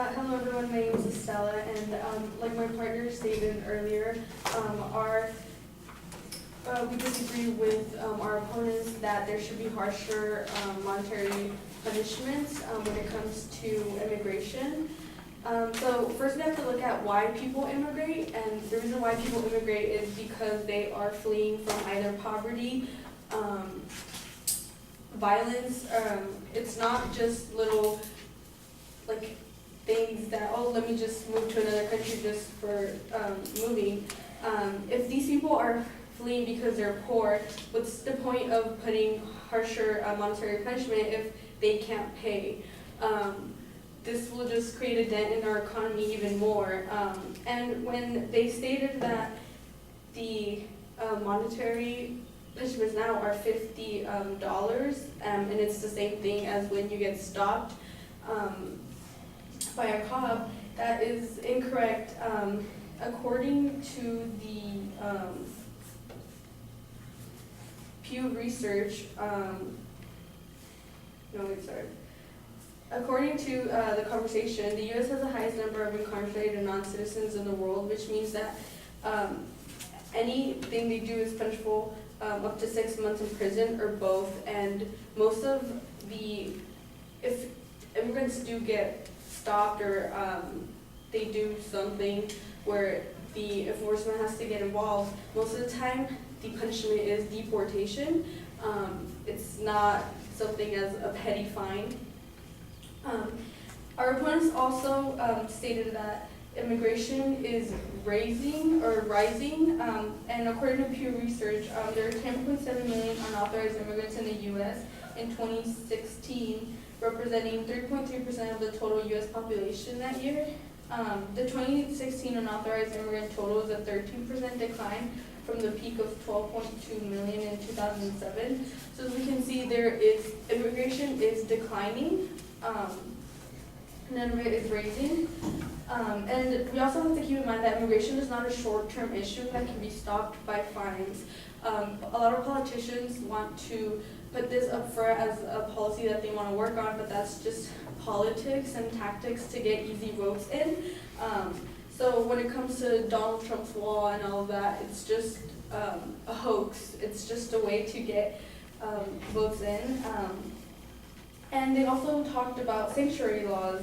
Hello everyone, my name is Estella, and like my partner stated earlier, we disagree with our opponents that there should be harsher monetary punishments when it comes to immigration. So first we have to look at why people immigrate, and the reason why people immigrate is because they are fleeing from either poverty, violence. It's not just little like things that, oh, let me just move to another country just for moving. If these people are fleeing because they're poor, what's the point of putting harsher monetary punishment if they can't pay? This will just create a dent in our economy even more. And when they stated that the monetary punishments now are $50, and it's the same thing as when you get stopped by a cop, that is incorrect. According to the Pew Research, according to the conversation, the U.S. has the highest number of incarcerated non-citizens in the world, which means that anything they do is punishable up to 6 months in prison or both. And most of if immigrants do get stopped or they do something where the enforcement has to get involved, most of the time the punishment is deportation. It's not something as a petty fine. Our opponents also stated that immigration is rising, and according to Pew Research, there are 10.7 million unauthorized immigrants in the U.S. in 2016, representing 3.3% of the total U.S. population that year. The 2016 unauthorized immigrant total is a 13% decline from the peak of 12.2 million in 2007. So as we can see, immigration is declining. None of it is raising. And we also have to keep in mind that immigration is not a short-term issue that can be stopped by fines. A lot of politicians want to put this up front as a policy that they want to work on, but that's just politics and tactics to get easy votes in. So when it comes to Donald Trump's wall and all of that, it's just a hoax. It's just a way to get votes in. And they also talked about sanctuary laws,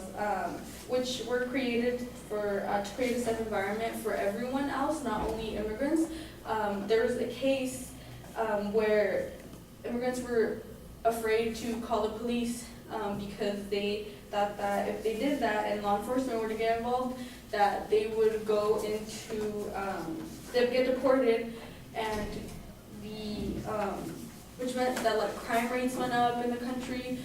which were created to create a safe environment for everyone else, not only immigrants. There was a case where immigrants were afraid to call the police because they thought that if they did that and law enforcement were to get involved, that they would go into, they'd get deported, and which meant that like crime rates went up in the country,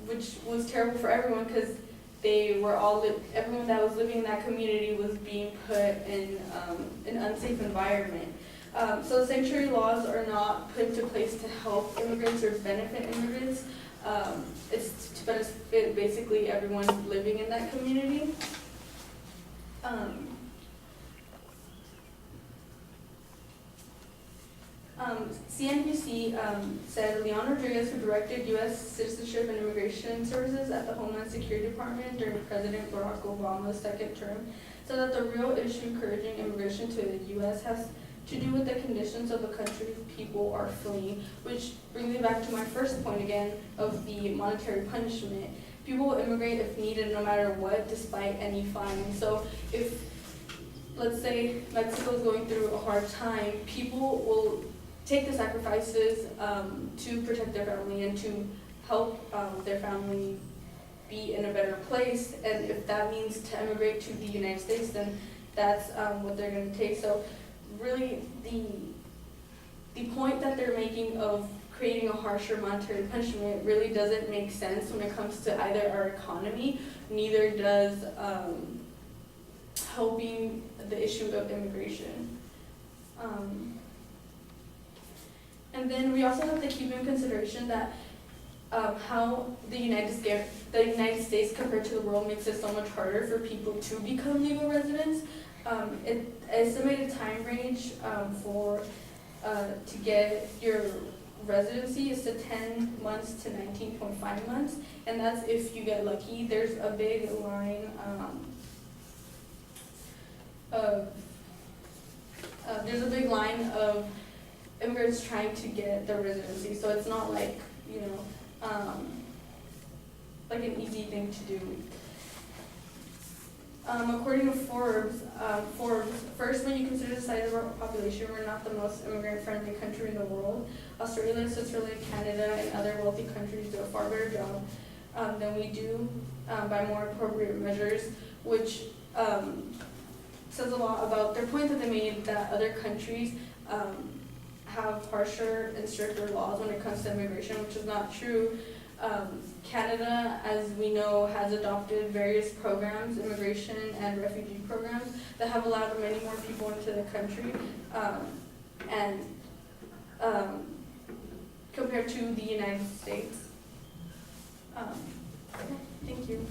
which was terrible for everyone because everyone that was living in that community was being put in an unsafe environment. So the sanctuary laws are not put into place to help immigrants or benefit immigrants. It's to benefit basically everyone living in that community. CNBC said Leon Rodriguez, who directed U.S. Citizenship and Immigration Services at the Homeland Security Department during President Barack Obama's second term, said that the real issue encouraging immigration to the U.S. has to do with the conditions of the country people are fleeing, which brings me back to my first point again of the monetary punishment. People will immigrate if needed no matter what, despite any fine. So if, let's say, Mexico is going through a hard time, people will take the sacrifices to protect their family and to help their family be in a better place. And if that means to emigrate to the United States, then that's what they're going to take. So really, the point that they're making of creating a harsher monetary punishment really doesn't make sense when it comes to either our economy, neither does helping the issue of immigration. And then we also have to keep in consideration that how the United States compared to the world makes it so much harder for people to become legal residents. Estimated time range to get your residency is to 10 months to 19.5 months, and that's if you get lucky. There's a big line of immigrants trying to get their residency, so it's not like, like an easy thing to do. According to Forbes, first, when you consider the size of our population, we're not the most immigrant-friendly country in the world. Australia, Switzerland, Canada, and other wealthy countries do a far better job than we do by more appropriate measures, which says a lot about their point that they made that other countries have harsher and stricter laws when it comes to immigration, which is not true. Canada, as we know, has adopted various programs, immigration and refugee programs, that have allowed many more people into the country, compared to the United States. Thank you.